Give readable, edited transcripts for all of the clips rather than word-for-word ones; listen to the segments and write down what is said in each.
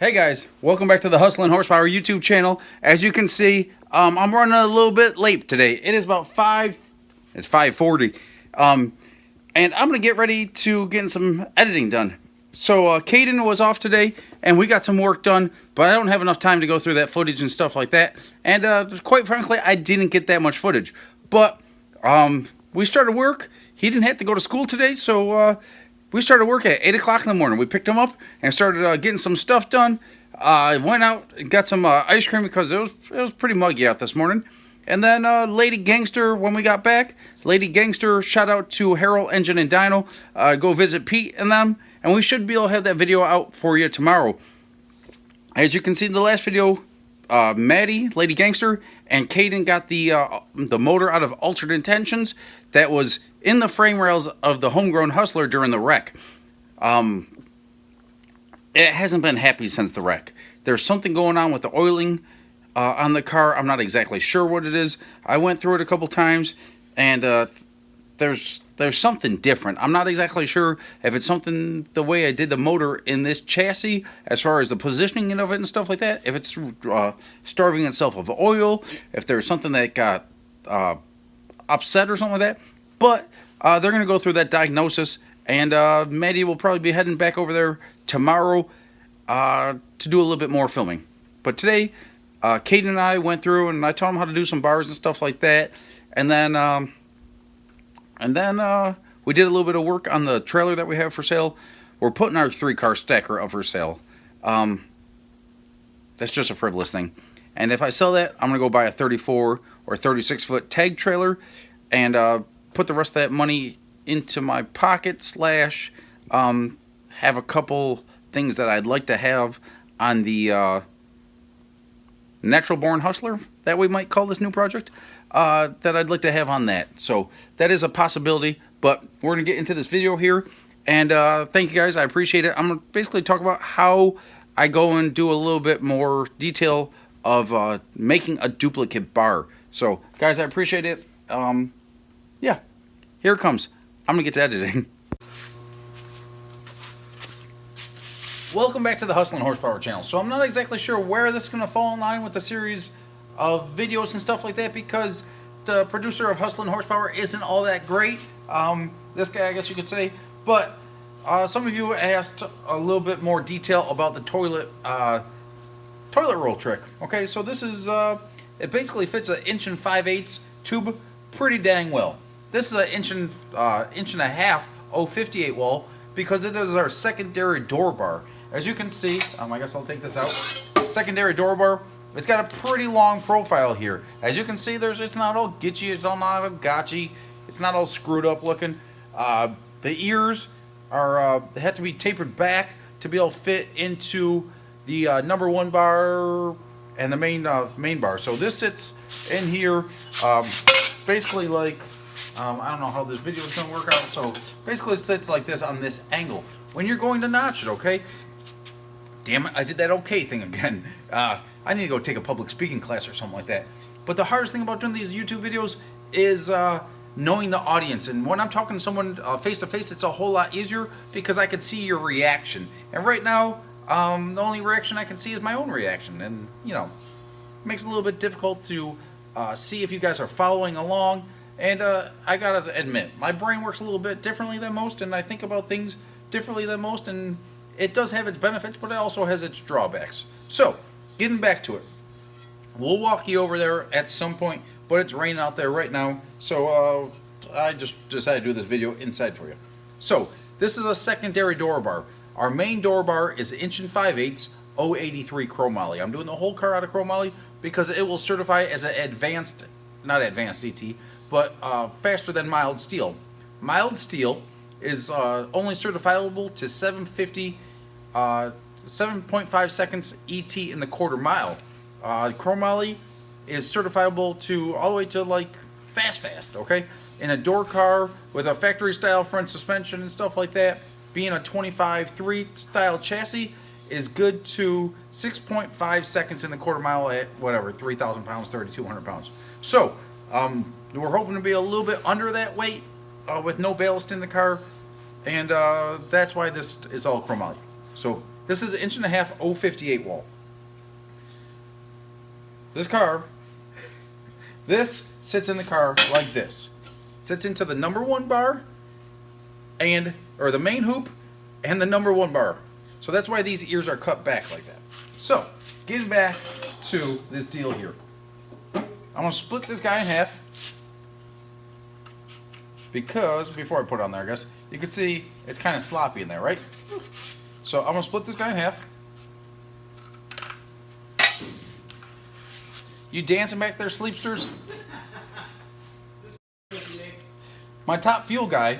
Hey guys, welcome back to the Hustlin' Horsepower YouTube channel. As you can see, I'm running a little bit late today. It is about 5:40, and I'm gonna get ready to get some editing done. So Caden was off today, and we got some work done, but I don't have enough time to go through that footage and stuff like that. And quite frankly, I didn't get that much footage. But we started work. He didn't have to go to school today, so we started work at 8 o'clock in the morning. We picked him up and started getting some stuff done. I went out and got some ice cream because it was pretty muggy out this morning. And then Lady Gangster, when we got back, Lady Gangster, shout out to Harold, Engine, and Dyno. Go visit Pete and them. And we should be able to have that video out for you tomorrow. As you can see in the last video, Maddy, Lady Gangster, and Caden got the motor out of Altered Intentions that was in the frame rails of the Homegrown Hustler during the wreck. It hasn't been happy since the wreck. There's something going on with the oiling on the car. I'm not exactly sure what it is. I went through it a couple times, and there's something different. I'm not exactly sure if it's something the way I did the motor in this chassis, as far as the positioning of it and stuff like that. If it's starving itself of oil, if there's something that got upset or something like that. But they're going to go through that diagnosis, and Maddy will probably be heading back over there tomorrow to do a little bit more filming. But today, Caden and I went through, and I taught him how to do some bars and stuff like that. And then we did a little bit of work on the trailer that we have for sale. We're putting our 3-car stacker up for sale. That's just a frivolous thing. And if I sell that, I'm going to go buy a 34 or 36 foot tag trailer and put the rest of that money into my pocket slash have a couple things that I'd like to have on the Natural Born Hustler, that we might call this new project, that I'd like to have on that. So that is a possibility, but we're going to get into this video here. And thank you guys, I appreciate it. I'm going to basically talk about how I go and do a little bit more detail of making a duplicate bar. So guys, I appreciate it. Yeah, here it comes. I'm going to get to editing. Welcome back to the Hustlin' Horsepower channel. So I'm not exactly sure where this is going to fall in line with the series of videos and stuff like that, because the producer of Hustlin' Horsepower isn't all that great. This guy, I guess you could say. But some of you asked a little bit more detail about the toilet roll trick. Okay, so this is it basically fits an 1 5/8" tube pretty dang well. This is an inch and a half 058 wall, because it is our secondary door bar. As you can see, I guess I'll take this out. Secondary door bar. It's got a pretty long profile here. As you can see, it's not all gitchy. It's all not all gotchy. It's not all screwed up looking. The ears are they have to be tapered back to be able to fit into the number 1 bar and the main bar. So this sits in here basically like I don't know how this video is going to work out. So basically it sits like this on this angle when you're going to notch it. Okay. Damn it, I did that okay thing again. I need to go take a public speaking class or something like that. But the hardest thing about doing these YouTube videos is knowing the audience. And when I'm talking to someone face to face, it's a whole lot easier because I can see your reaction. And right now, the only reaction I can see is my own reaction. And, you know, it makes it a little bit difficult to see if you guys are following along. And I gotta admit, my brain works a little bit differently than most, and I think about things differently than most, and it does have its benefits, but it also has its drawbacks. So, getting back to it, we'll walk you over there at some point, but it's raining out there right now, so I just decided to do this video inside for you. So, this is a secondary door bar. Our main door bar is 1 5/8" 083 chromoly. I'm doing the whole car out of chromoly because it will certify as an advanced, not advanced ET, but faster than mild steel. Mild steel is only certifiable to 7.5 seconds ET in the quarter mile. Chromoly is certifiable to all the way to like fast, okay? In a door car with a factory style front suspension and stuff like that, being a 25/3 style chassis is good to 6.5 seconds in the quarter mile at whatever, 3,000 pounds, 3,200 pounds. So, we're hoping to be a little bit under that weight with no ballast in the car, and that's why this is all chromoly. So This is an 1.5 inch 058 wall. This car, this sits in the car like this. Sits into the number 1 bar or the main hoop and the number 1 bar. So that's why these ears are cut back like that. So, getting back to this deal here. I'm going to split this guy in half. Because, before I put it on there, I guess, you can see it's kind of sloppy in there, right? So I'm going to split this guy in half. You dancing back there, sleepsters? My top fuel guy,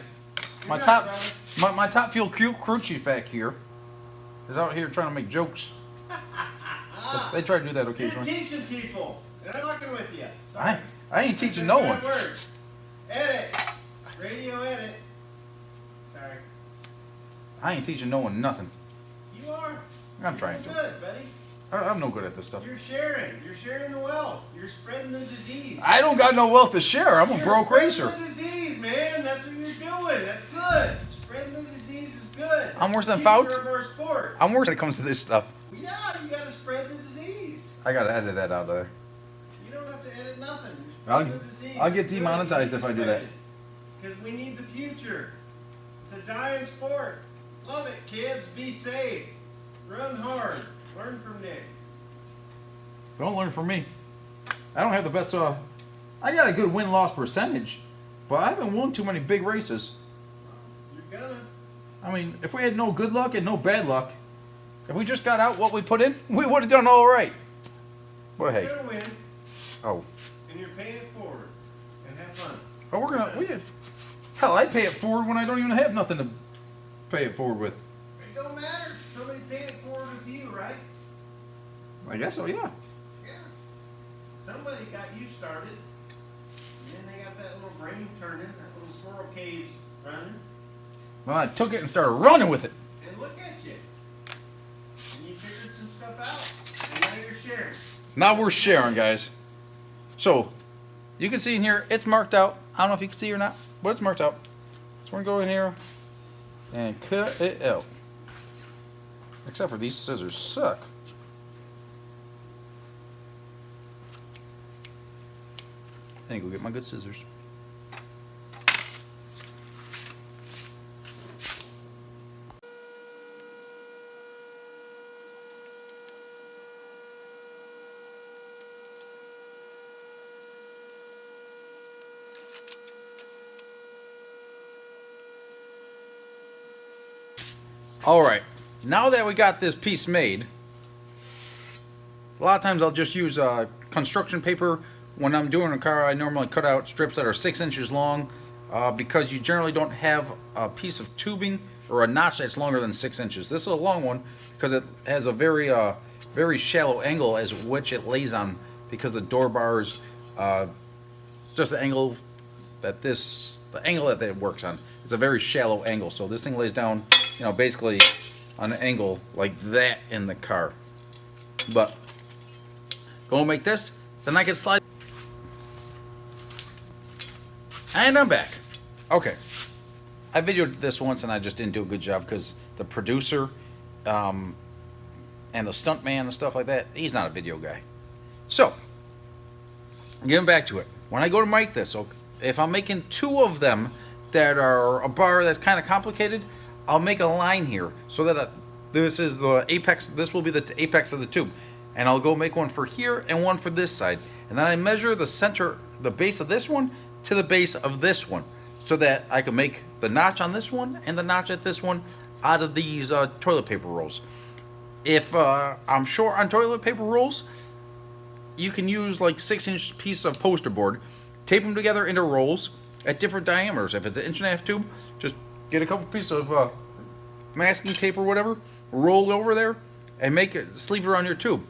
my top fuel crew chief back here is out here trying to make jokes. They try to do that occasionally. You're teaching people, and I'm fucking with you. Sorry. I ain't teaching no one. Edit. Radio edit. Sorry. I ain't teaching no one nothing. You are. I'm trying to. Good, buddy. I'm no good at this stuff. You're sharing. You're sharing the wealth. You're spreading the disease. I don't got no wealth to share. I'm a broke racer. You're spreading the disease, man. That's what you're doing. That's good. Spreading the disease is good. I'm worse than Future Faut. of our sport. I'm worse when it comes to this stuff. Yeah, you got to spread the disease. I gotta edit that out of there. You don't have to edit nothing. You're spreading the disease. I'll get demonetized if I do that. Because we need the future. It's a dying sport. Love it, kids. Be safe. Run hard. Learn from Nick. Don't learn from me. I don't have the best. I got a good win-loss percentage, but I haven't won too many big races. You're gonna. I mean, if we had no good luck and no bad luck, if we just got out what we put in, we would have done all right. But hey. You're gonna win. Oh. And you're paying it forward. And have fun. But we're gonna. Hell, I pay it forward when I don't even have nothing to pay it forward with. It don't matter. Somebody paying it forward with you, right? I guess so, yeah. Yeah. Somebody got you started. And then they got that little brain turning, that little squirrel cage running. Well, I took it and started running with it. And look at you. And you figured some stuff out. And now you're sharing. Now we're sharing, guys. So, you can see in here, it's marked out. I don't know if you can see or not, but it's marked out. So we're going to go in here and cut it out. Except for these scissors suck. I need to go get my good scissors. Alright, now that we got this piece made, a lot of times I'll just use construction paper. When I'm doing a car, I normally cut out strips that are 6 inches long because you generally don't have a piece of tubing or a notch that's longer than 6 inches. This is a long one because it has a very shallow angle as which it lays on, because the door bars, just the angle that it works on. It's a very shallow angle, so this thing lays down, you know, basically on an angle like that in the car. But go and make this, then I can slide. And I'm back. Okay, I videoed this once and I just didn't do a good job because the producer and the stunt man and stuff like that, he's not a video guy. So, getting back to it, when I go to make this, so if I'm making 2 of them that are a bar that's kind of complicated, I'll make a line here so that this is the apex. This will be the apex of the tube, and I'll go make one for here and one for this side, and then I measure the center, the base of this one to the base of this one, so that I can make the notch on this one and the notch at this one out of these toilet paper rolls. If I'm short on toilet paper rolls, you can use like 6-inch piece of poster board, tape them together into rolls at different diameters. If it's an 1.5 inch tube, just get a couple pieces of masking tape or whatever, roll it over there, and make it sleeve around your tube.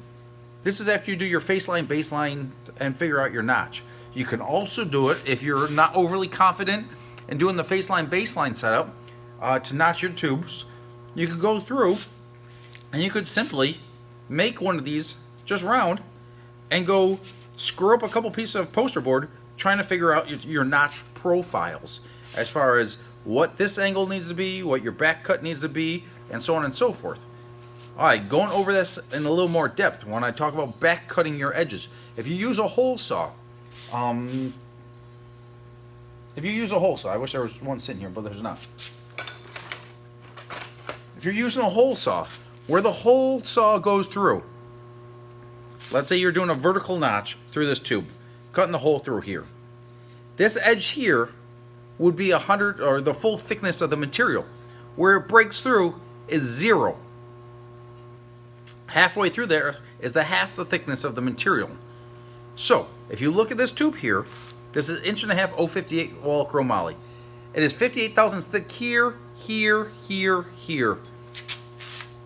This is after you do your face line, base line, and figure out your notch. You can also do it if you're not overly confident in doing the face line, base line setup to notch your tubes. You could go through and you could simply make one of these just round and go screw up a couple pieces of poster board trying to figure out your notch profiles as far as what this angle needs to be, what your back cut needs to be, and so on and so forth. Alright, going over this in a little more depth when I talk about back cutting your edges. If you use a hole saw, I wish there was one sitting here, but there's not. If you're using a hole saw, where the hole saw goes through, let's say you're doing a vertical notch through this tube, cutting the hole through here. This edge here would be 100, or the full thickness of the material. Where it breaks through is 0. Halfway through there is the half the thickness of the material. So, if you look at this tube here, this is 1.5 058 wall chromoly. It is 58 thousandths thick here, here, here, here,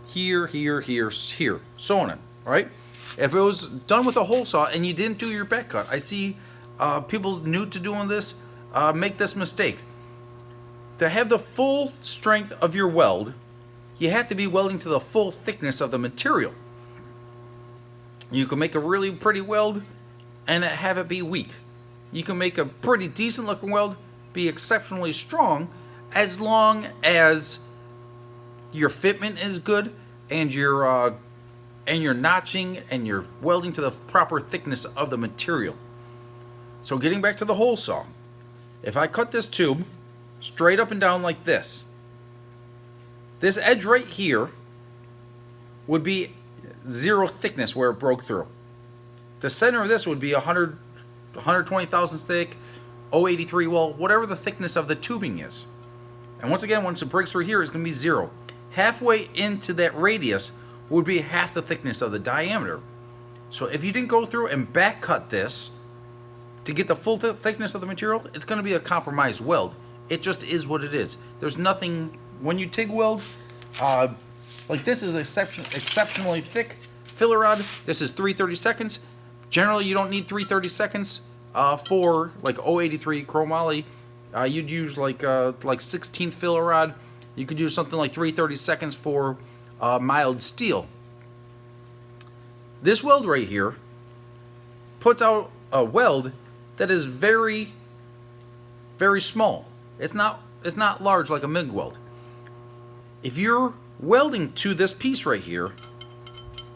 here, here, here, here, so on, right? If it was done with a hole saw and you didn't do your back cut, I see people new to doing this make this mistake. To have the full strength of your weld, you have to be welding to the full thickness of the material. You can make a really pretty weld and have it be weak. You can make a pretty decent looking weld be exceptionally strong as long as your fitment is good and your notching and your welding to the proper thickness of the material. So getting back to the hole saw, if I cut this tube straight up and down like this edge right here would be 0 thickness where it broke through. The center of this would be 120 thousandths thick, 083 wall, whatever the thickness of the tubing is. And once again, once it breaks through here, it's going to be 0. Halfway into that radius would be half the thickness of the diameter. So if you didn't go through and back cut this to get the full thickness of the material, it's going to be a compromised weld. It just is what it is. There's nothing, when you TIG weld, like this is exceptionally thick filler rod. This is 3/32. Generally, you don't need 3/32 for like 083 chromoly. You'd use like 16th filler rod. You could use something like 3/32 for mild steel. This weld right here puts out a weld that is very, very small. It's not large like a MIG weld. If you're welding to this piece right here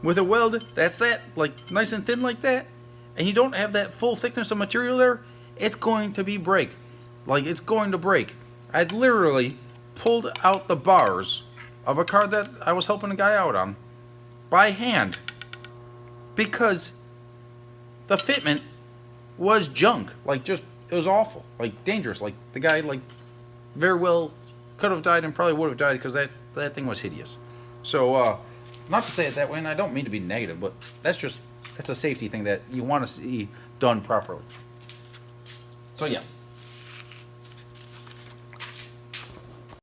with a weld that's like nice and thin like that, and you don't have that full thickness of material there, it's going to break. Like, it's going to break. I literally pulled out the bars of a car that I was helping a guy out on by hand because the fitment was junk. Like, just, it was awful. Like, dangerous. Like, the guy, like, very well could have died and probably would have died because that thing was hideous. So, not to say it that way, and I don't mean to be negative, but that's a safety thing that you want to see done properly. So, yeah.